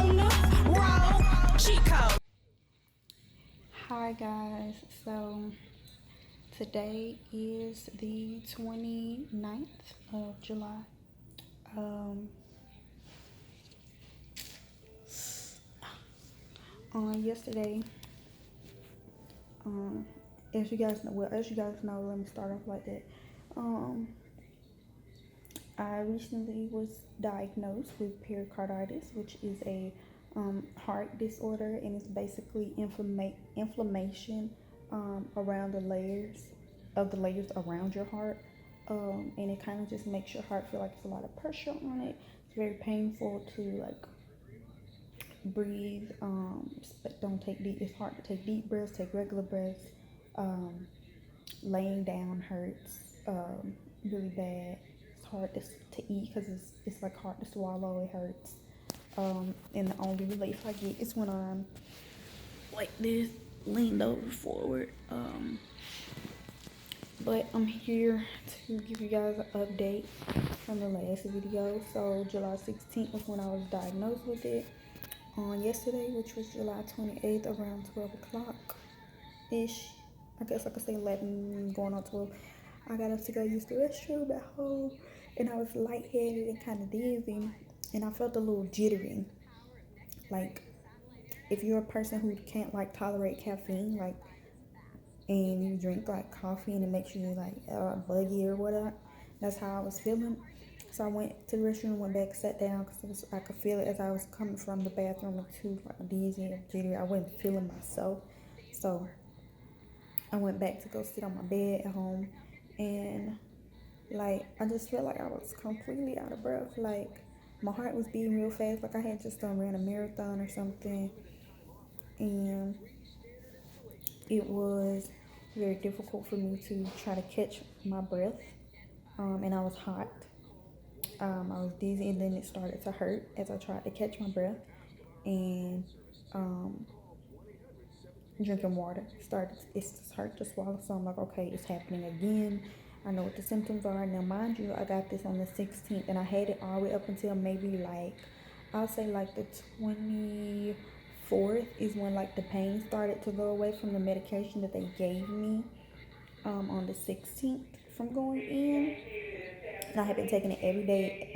on the road. Cheat code. Hi guys, so today is the 29th of July. On yesterday, as you guys know, let me start off like that. I recently was diagnosed with pericarditis, which is a heart disorder, and it's basically inflammation around the layers around your heart, and it kind of just makes your heart feel like there's a lot of pressure on it. It's very painful to like breathe. Don't take deep. It's hard to take deep breaths. Take regular breaths. Laying down hurts really bad. It's hard to eat because it's like hard to swallow. It hurts. And the only relief I get is when I'm like this, leaned over forward. But I'm here to give you guys an update from the last video. So July 16th was when I was diagnosed with it. On yesterday, which was July 28th, around 12 o'clock ish, I guess I could say 11 going on 12, I got up to go use the restroom at home, and I was lightheaded and kind of dizzy, and I felt a little jittery. Like, if you're a person who can't like tolerate caffeine, like, and you drink like coffee and it makes you like buggy or whatever, that's how I was feeling. So I went to the restroom, went back, sat down because I could feel it as I was coming from the bathroom too, like dizzy and jittery. I wasn't feeling myself. So I went back to go sit on my bed at home, and like I just felt like I was completely out of breath. Like my heart was beating real fast, like I had just ran a marathon or something, and it was very difficult for me to try to catch my breath. And I was hot. I was dizzy, and then it started to hurt as I tried to catch my breath. And drinking water it's hard to swallow. So I'm like, okay, it's happening again. I know what the symptoms are. Now, mind you, I got this on the 16th, and I had it all the way up until maybe like, I'll say like the 24th is when like the pain started to go away from the medication that they gave me on the 16th from going in. And I had been taking it every day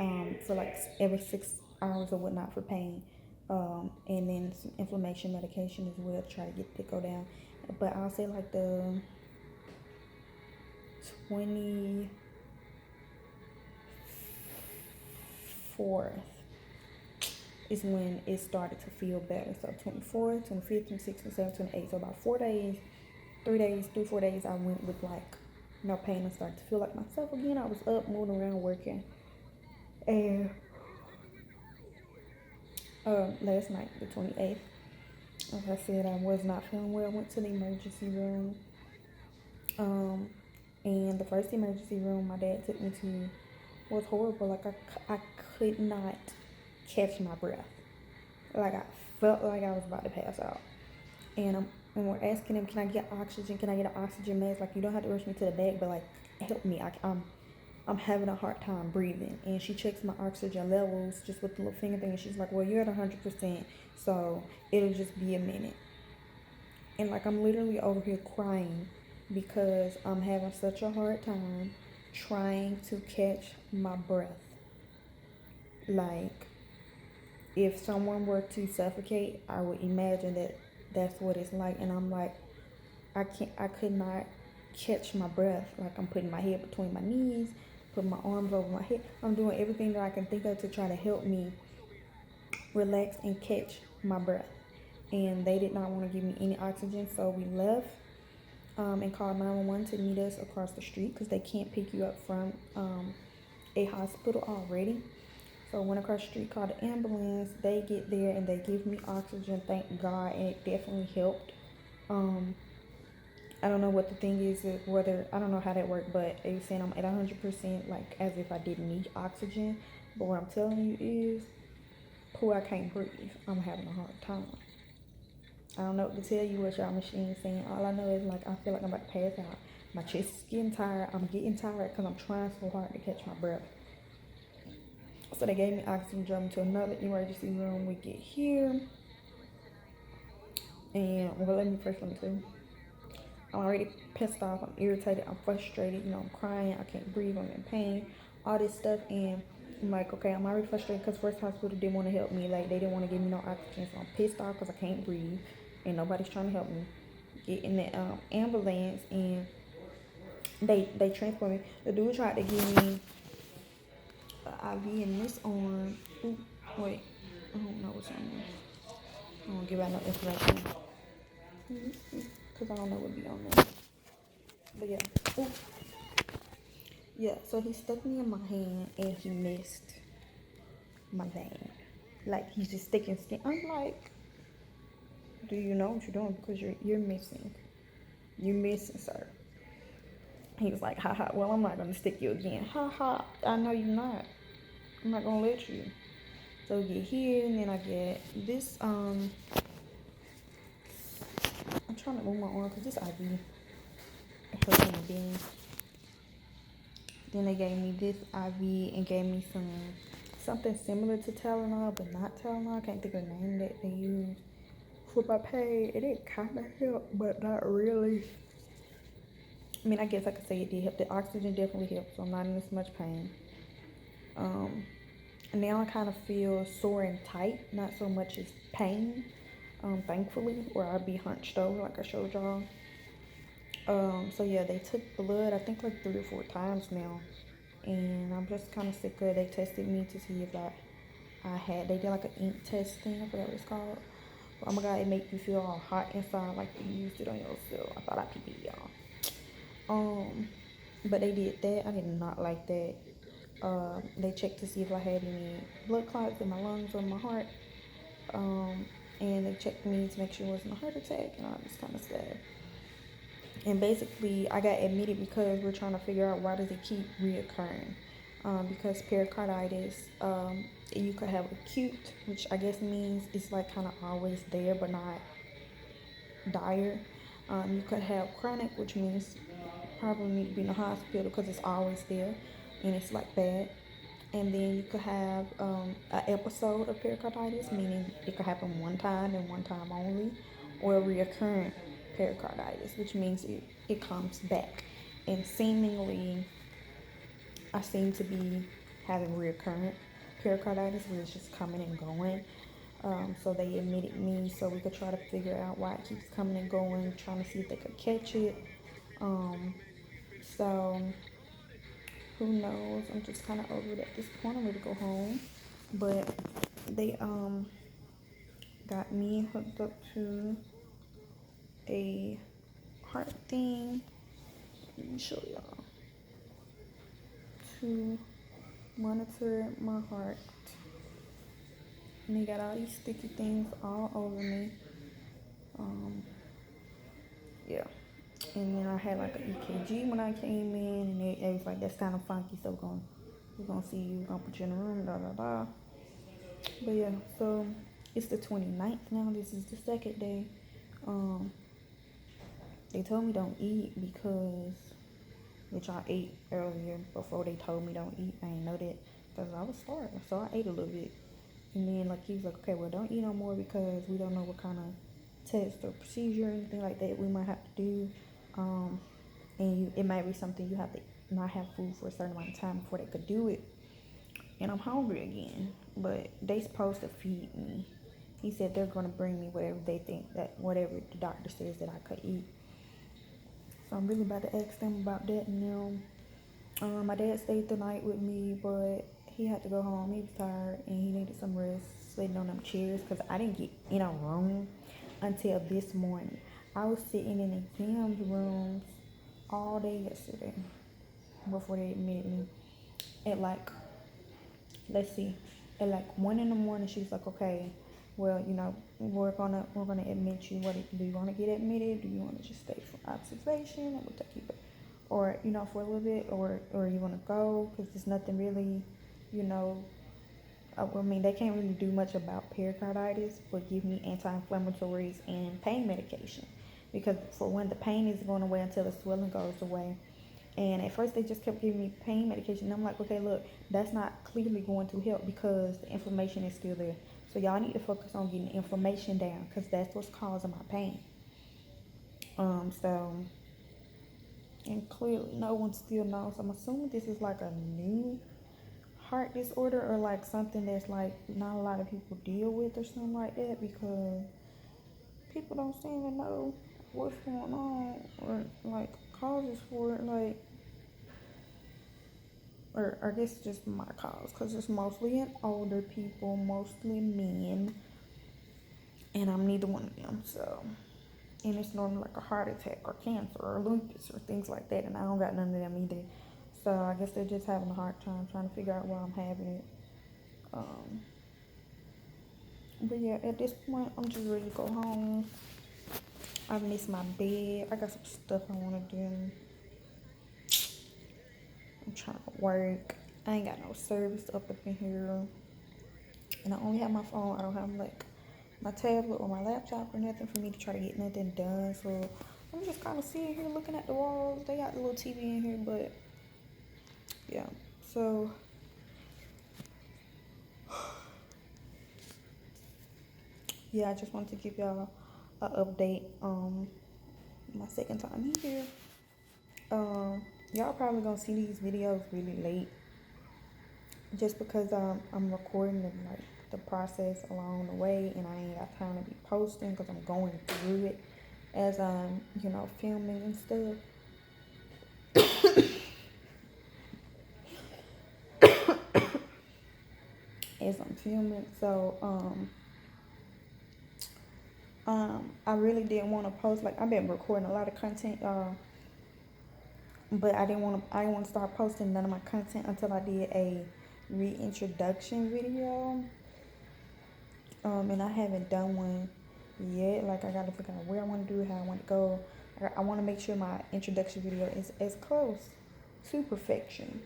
for like every 6 hours or whatnot for pain. And then some inflammation medication as well to try to get it to go down. But I'll say like the 24th is when it started to feel better. So 24th, 25th, 26th, 27th, 28th. So about 4 days, 4 days, I went with like no pain and started to feel like myself again. I was up, moving around, working. And last night, the 28th, like I said, I was not feeling well. I went to the emergency room. And the first emergency room my dad took me to was horrible. Like I could not catch my breath. Like I felt like I was about to pass out. And we're asking him, can I get oxygen? Can I get an oxygen mask? Like, you don't have to rush me to the back, but like, help me. I'm having a hard time breathing. And she checks my oxygen levels just with the little finger thing, and she's like, well, you're at 100%, so it'll just be a minute. And like, I'm literally over here crying because I'm having such a hard time trying to catch my breath. Like, if someone were to suffocate, I would imagine that that's what it's like. And I'm like, I could not catch my breath. Like, I'm putting my head between my knees, putting my arms over my head. I'm doing everything that I can think of to try to help me relax and catch my breath. And they did not want to give me any oxygen, so we left and called 911 to meet us across the street because they can't pick you up from a hospital already. So I went across the street, called the ambulance. They get there and they give me oxygen, thank God, and it definitely helped. I don't know what the thing is, whether, I don't know how that worked, but they were saying I'm at 100%, like as if I didn't need oxygen. But what I'm telling you is, I can't breathe. I'm having a hard time. I don't know what to tell you what y'all machine saying. All I know is like I feel like I'm about to pass out. My chest is getting tired. I'm getting tired because I'm trying so hard to catch my breath. So they gave me oxygen, jumped to another emergency room. We get here, and well, let me tell you. I'm already pissed off. I'm irritated. I'm frustrated. You know, I'm crying. I can't breathe. I'm in pain. All this stuff, and I'm like, okay, I'm already frustrated because First Hospital didn't want to help me. Like, they didn't want to give me no oxygen, so I'm pissed off because I can't breathe, and nobody's trying to help me. Get in the ambulance, and they transport me. The dude tried to give me an IV in this arm. Ooh, wait, I don't know what's on there. I don't give out no information because I don't know what be on there. But yeah, ooh. Yeah. So he stuck me in my hand and he missed my vein. Like he's just sticking skin. I'm like, do you know what you're doing? Because you're missing. You're missing, sir. He was like, ha ha. Well, I'm not gonna stick you again. Ha ha. I know you're not. I'm not gonna let you. So we get here, and then I get this. I'm trying to move my arm because this IV hurts my being. Then they gave me this IV and gave me something similar to Tylenol, but not Tylenol. I can't think of the name that they use for my pain. It did kind of help, but not really. I mean, I guess I could say it did help. The oxygen definitely helped, so I'm not in as much pain. And now I kind of feel sore and tight, not so much as pain, thankfully, or I'd be hunched over like I showed y'all. So yeah, they took blood, I think like 3 or 4 times now, and I'm just kind of sick of it. They tested me to see if they did like an ink test thing, I forgot what it's called. But oh my god, it made you feel all hot inside like you used it on yourself. I thought I could be y'all. But they did that. I did not like that. They checked to see if I had any blood clots in my lungs or my heart. And they checked me to make sure it wasn't a heart attack and all this kind of stuff. And basically, I got admitted because we're trying to figure out why does it keep reoccurring. Because pericarditis, you could have acute, which I guess means it's like kind of always there but not dire. You could have chronic, which means probably need to be in the hospital because it's always there and it's like bad. And then you could have an episode of pericarditis, meaning it could happen one time and one time only, or recurrent pericarditis, which means it comes back. And seemingly, I seem to be having recurrent pericarditis where it's just coming and going. So they admitted me so we could try to figure out why it keeps coming and going, trying to see if they could catch it. So who knows? I'm just kind of over it at this point. I'm ready to go home. But they got me hooked up to a heart thing. Let me show y'all. To monitor my heart. And they got all these sticky things all over me. Yeah. And then I had like an EKG when I came in, and it was like, that's kind of funky, so we're gonna see you, we're gonna put you in a room, da da da. But yeah, so it's the 29th now. This is the second day. They told me don't eat because, which I ate earlier before they told me don't eat. I didn't know that because I was starving, so I ate a little bit. And then like he was like, okay, well don't eat no more because we don't know what kind of test or procedure or anything like that we might have to do. And it might be something you have to not have food for a certain amount of time before they could do it. And I'm hungry again, but they supposed to feed me. He said they're gonna bring me whatever they think whatever the doctor says that I could eat. So I'm really about to ask them about that now. My dad stayed the night with me, but he had to go home. He was tired and he needed some rest, sitting on them chairs because I didn't get in a room until this morning. I was sitting in exams rooms all day yesterday before they admitted me. At like, at like 1 in the morning, she was like, okay, well, we're gonna admit you. Do you want to get admitted? Do you want to just stay for observation? And we'll take you back, or for a little bit, or you want to go because there's nothing really, I mean, they can't really do much about pericarditis, but give me anti-inflammatories and pain medication. Because for one, the pain is going away until the swelling goes away. And at first they just kept giving me pain medication. And I'm like, okay, look, that's not clearly going to help because the inflammation is still there. So y'all need to focus on getting the inflammation down because that's what's causing my pain. So, and clearly no one still knows. I'm assuming this is like a new heart disorder or like something that's like not a lot of people deal with or something like that, because people don't seem to know what's going on or like causes for it, like, or I guess just my cause, because it's mostly in older people, mostly men, and I'm neither one of them. So, and it's normally like a heart attack or cancer or lupus or things like that, and I don't got none of them either. So I guess they're just having a hard time trying to figure out why I'm having it. But yeah, at this point, I'm just ready to go home. I miss my bed. I got some stuff I want to do. I'm trying to work. I ain't got no service up in here. And I only have my phone. I don't have like my tablet or my laptop or nothing for me to try to get nothing done. So I'm just kind of sitting here looking at the walls. They got the little TV in here, but yeah. So yeah, I just wanted to give y'all an update. My second time here. Y'all probably gonna see these videos really late, just because I'm recording like the process along the way, and I ain't got time to be posting because I'm going through it as I'm filming and stuff. As I'm filming, so I really didn't want to post. Like, I've been recording a lot of content, but I didn't want to start posting none of my content until I did a reintroduction video. And I haven't done one yet. Like, I gotta figure out where I want to do it, how I want to go. I want to make sure my introduction video is as close to perfection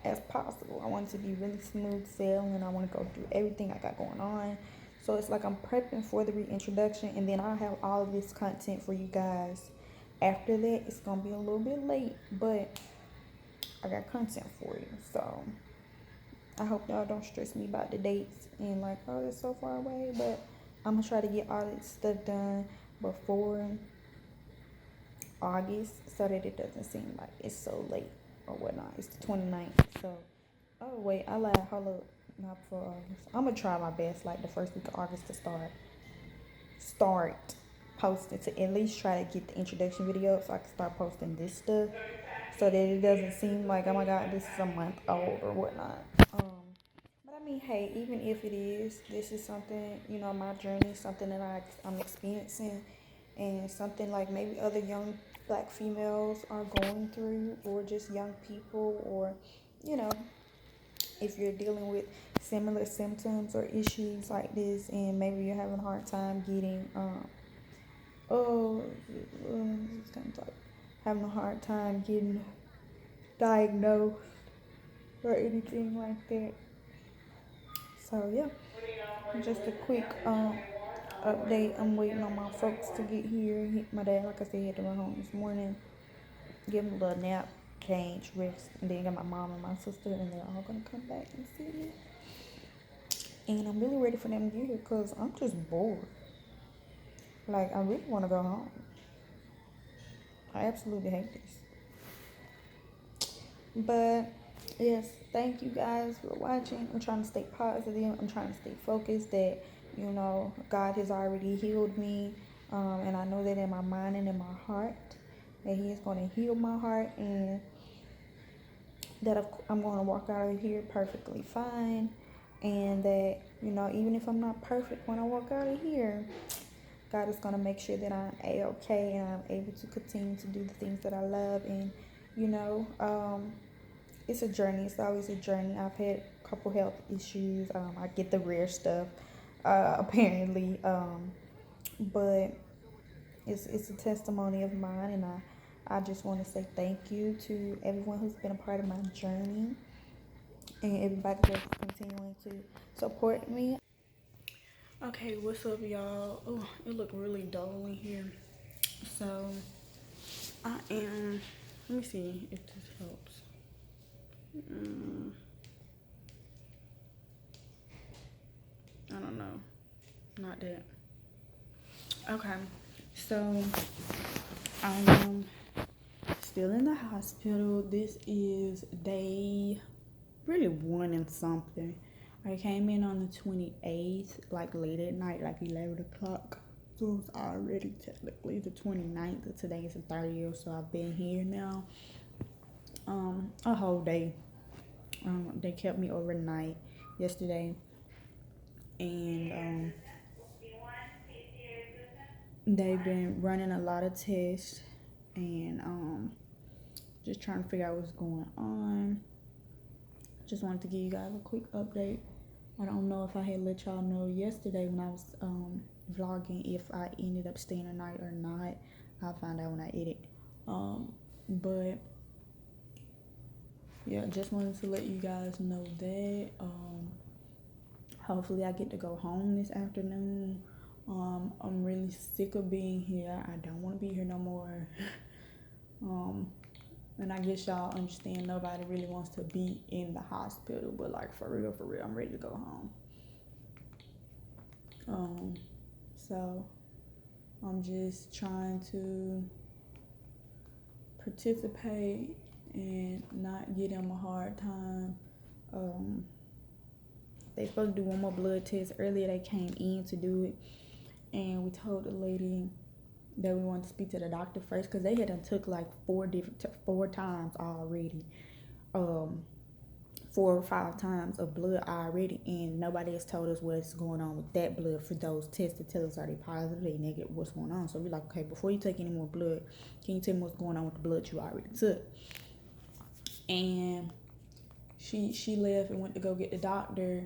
as possible. I want it to be really smooth sailing. I want to go through everything I got going on. So it's like I'm prepping for the reintroduction, and then I'll have all of this content for you guys. After that, it's gonna be a little bit late, but I got content for you. So I hope y'all don't stress me about the dates and like, oh, it's so far away. But I'm gonna try to get all this stuff done before August, so that it doesn't seem like it's so late or whatnot. It's the 29th. So, oh wait, I lied. Hold up, not before August. I'm gonna try my best, like the first week of August, to start posting, to at least try to get the introduction video so I can start posting this stuff, so that it doesn't seem like, oh my god, this is a month old or whatnot. But I mean, hey, even if it is, this is something, my journey, something that I'm experiencing, and something like maybe other young black females are going through, or just young people, or if you're dealing with similar symptoms or issues like this, and maybe you're having a hard time getting having a hard time getting diagnosed or anything like that. So yeah, just a quick update. I'm waiting on my folks to get here. My dad, like I said, had to run home this morning, give him a little nap, change, rest, and then got my mom and my sister, and they're all gonna come back and see me. And I'm really ready for them to get here because I'm just bored. Like, I really want to go home. I absolutely hate this. But yes, thank you guys for watching. I'm trying to stay positive. I'm trying to stay focused that, God has already healed me. And I know that in my mind and in my heart, that He is going to heal my heart, and that I'm going to walk out of here perfectly fine. And that, even if I'm not perfect when I walk out of here, God is going to make sure that I'm A-okay and I'm able to continue to do the things that I love. And, it's a journey. It's always a journey. I've had a couple health issues. I get the rare stuff, apparently. But it's a testimony of mine, and I just want to say thank you to everyone who's been a part of my journey, and everybody that's continuing to support me. Okay, what's up, y'all? Oh, it look really dull in here. So I am, let me see see if this helps. I don't know. Not that. Okay. So, I'm still in the hospital. This is day really 1 and something. I came in on the 28th, like late at night, like 11 o'clock. So it's already technically the 29th, and today is the 30th. So I've been here now a whole day. They kept me overnight yesterday, and they've been running a lot of tests and just trying to figure out what's going on. Just wanted to give you guys a quick update. I don't know if I had let y'all know yesterday when I was vlogging if I ended up staying a night or not. I'll find out when I edit. But yeah, just wanted to let you guys know that. Hopefully I get to go home this afternoon. I'm really sick of being here. I don't want to be here no more. And I guess y'all understand nobody really wants to be in the hospital, but like for real, I'm ready to go home. So I'm just trying to participate and not give them a hard time. They supposed to do one more blood test. Earlier they came in to do it, and we told the lady that we wanted to speak to the doctor first because they had took like 4 times already, 4 or 5 times of blood already, and nobody has told us what's going on with that blood for those tests to tell us are they positive, they negative, what's going on. So we're like, okay, before you take any more blood, can you tell me what's going on with the blood you already took? And she left and went to go get the doctor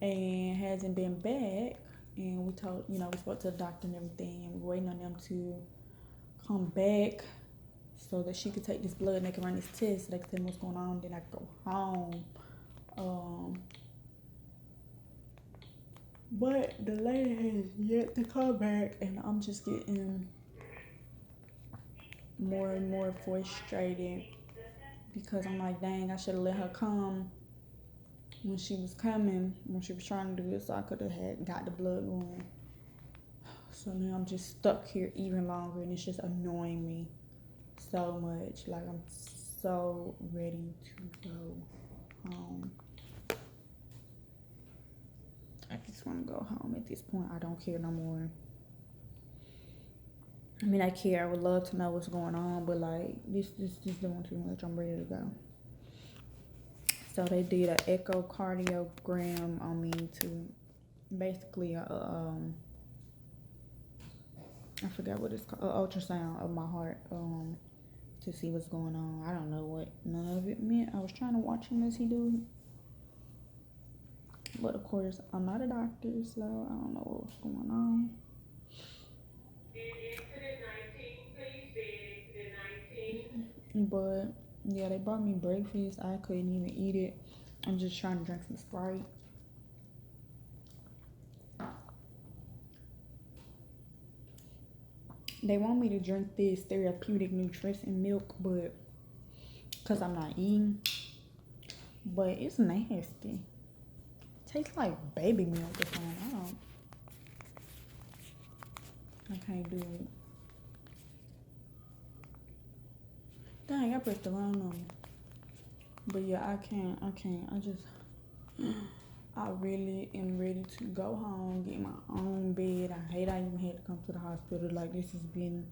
and hasn't been back. And we told, we spoke to the doctor and everything, and we're waiting on them to come back so that she could take this blood and they can run this test so they can tell me what's going on, then I can go home. But the lady has yet to come back, and I'm just getting more and more frustrated because I'm like, dang, I should have let her come when she was coming, when she was trying to do it, so I could have got the blood going. So now I'm just stuck here even longer, and it's just annoying me so much. Like, I'm so ready to go home. I just want to go home at this point. I don't care no more. I mean, I care. I would love to know what's going on, but like, this doing too much. I'm ready to go. So they did an echocardiogram on me to basically I forgot what it's called, ultrasound of my heart, to see what's going on. I don't know what none of it meant. I was trying to watch him as he do it, but of course I'm not a doctor, so I don't know what's going on. But yeah, they brought me breakfast. I couldn't even eat it. I'm just trying to drink some Sprite. They want me to drink this therapeutic nutrition milk, but because I'm not eating. But it's nasty. Tastes like baby milk or something. I can't do it. Dang, I pressed the wrong number. But yeah, I can't. I really am ready to go home, get my own bed. I hate I even had to come to the hospital. Like, this has been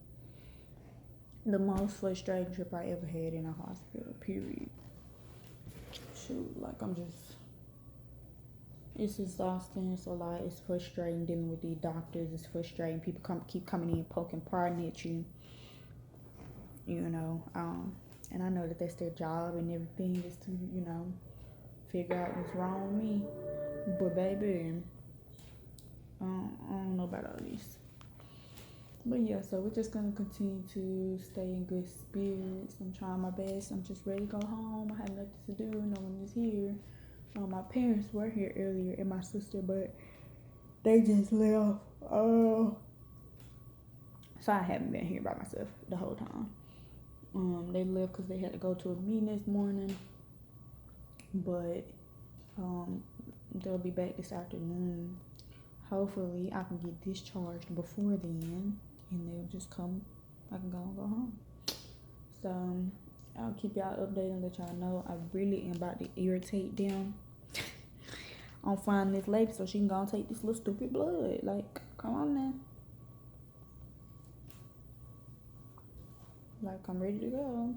the most frustrating trip I ever had in a hospital, period. Shoot, like, it's exhausting. It's a lot. It's frustrating dealing with these doctors. It's frustrating. People keep coming in, poking, prodding at you. And I know that that's their job and everything, is to, figure out what's wrong with me. But baby, I don't know about all this. But yeah, so we're just gonna continue to stay in good spirits. I'm trying my best. I'm just ready to go home. I have nothing to do. No one is here. My parents were here earlier and my sister, but they just left. So I haven't been here by myself the whole time. They left because they had to go to a meeting this morning, but they'll be back this afternoon. Hopefully I can get discharged before then, and they'll just come. I can go and go home. So I'll keep y'all updated and let y'all know. I really am about to irritate them on finding this lady so she can go and take this little stupid blood. Like, come on now. Like, I'm ready to go.